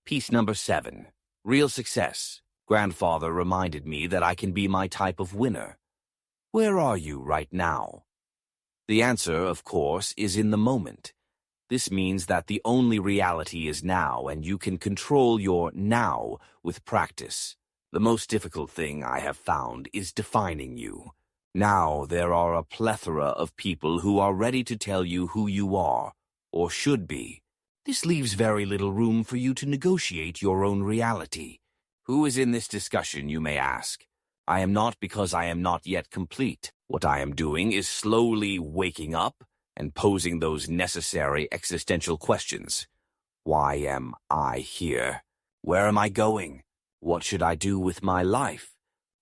Piece number 7. Real success. Grandfather reminded me that I can be my type of winner. Where are you right now? The answer, of course, is in the moment. This means that the only reality is now, and you can control your now with practice. The most difficult thing I have found is defining you. Now there are a plethora of people who are ready to tell you who you are, or should be. This leaves very little room for you to negotiate your own reality. Who is in this discussion, you may ask? I am not, because I am not yet complete. What I am doing is slowly waking up and posing those necessary existential questions. Why am I here? Where am I going? What should I do with my life?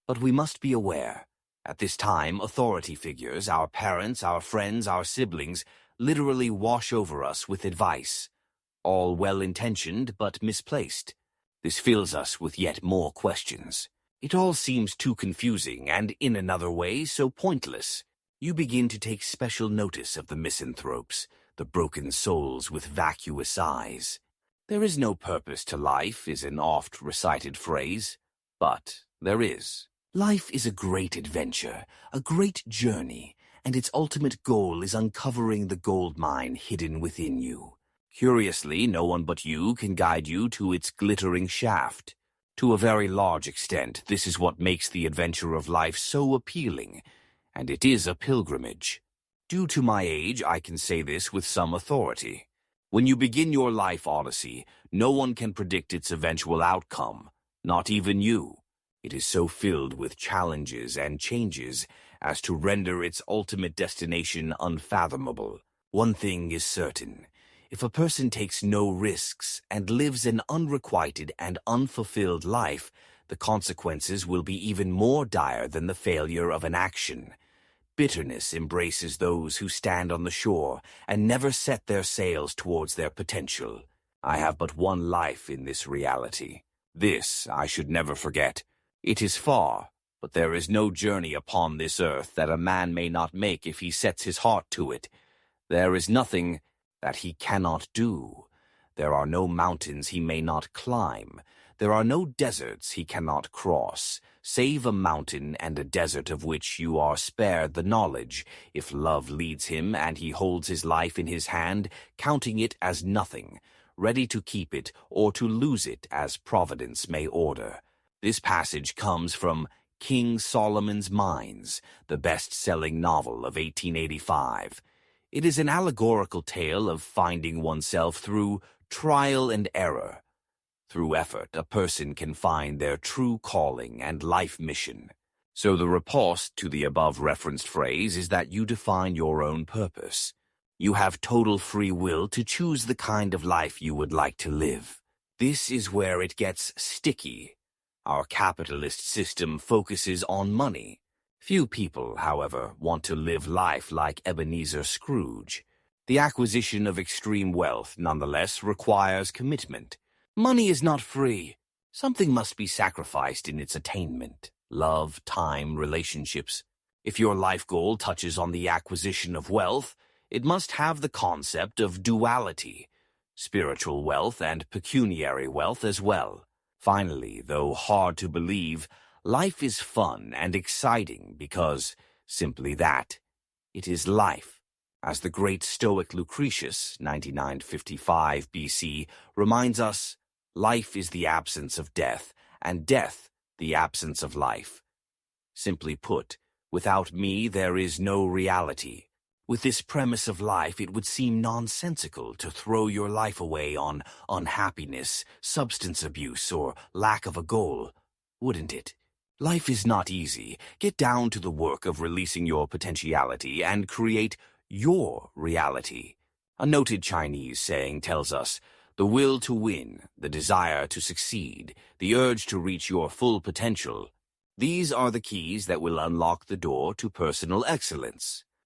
But we must be aware. At this time, authority figures, our parents, our friends, our siblings, literally wash over us with advice. All well-intentioned but misplaced. This fills us with yet more questions. It all seems too confusing and, in another way, so pointless. You begin to take special notice of the misanthropes, the broken souls with vacuous eyes. There is no purpose to life is an oft-recited phrase, but there is. Life is a great adventure, a great journey, and its ultimate goal is uncovering the gold mine hidden within you. Curiously, no one but you can guide you to its glittering shaft. To a very large extent, this is what makes the adventure of life so appealing, and it is a pilgrimage. Due to my age, I can say this with some authority. When you begin your life odyssey, no one can predict its eventual outcome, not even you. It is so filled with challenges and changes as to render its ultimate destination unfathomable. One thing is certain. If a person takes no risks and lives an unrequited and unfulfilled life, the consequences will be even more dire than the failure of an action. Bitterness embraces those who stand on the shore and never set their sails towards their potential. I have but one life in this reality. This I should never forget. It is far, but there is no journey upon this earth that a man may not make if he sets his heart to it. There is nothing that he cannot do. There are no mountains he may not climb. There are no deserts he cannot cross, save a mountain and a desert of which you are spared the knowledge, if love leads him and he holds his life in his hand, counting it as nothing, ready to keep it or to lose it as Providence may order. This passage comes from King Solomon's Mines, the best-selling novel of 1885. It is an allegorical tale of finding oneself through trial and error. Through effort, a person can find their true calling and life mission. So the riposte to the above-referenced phrase is that you define your own purpose. You have total free will to choose the kind of life you would like to live. This is where it gets sticky. Our capitalist system focuses on money. Few people, however, want to live life like Ebenezer Scrooge. The acquisition of extreme wealth, nonetheless, requires commitment. Money is not free. Something must be sacrificed in its attainment. Love, time, relationships. If your life goal touches on the acquisition of wealth, it must have the concept of duality, spiritual wealth and pecuniary wealth as well. Finally, though hard to believe, life is fun and exciting because, simply that, it is life. As the great Stoic Lucretius, 9955 BC, reminds us, life is the absence of death, and death the absence of life. Simply put, without me there is no reality. With this premise of life, it would seem nonsensical to throw your life away on unhappiness, substance abuse, or lack of a goal, wouldn't it? Life is not easy. Get down to the work of releasing your potentiality and create your reality. A noted Chinese saying tells us, the will to win, the desire to succeed, the urge to reach your full potential. These are the keys that will unlock the door to personal excellence.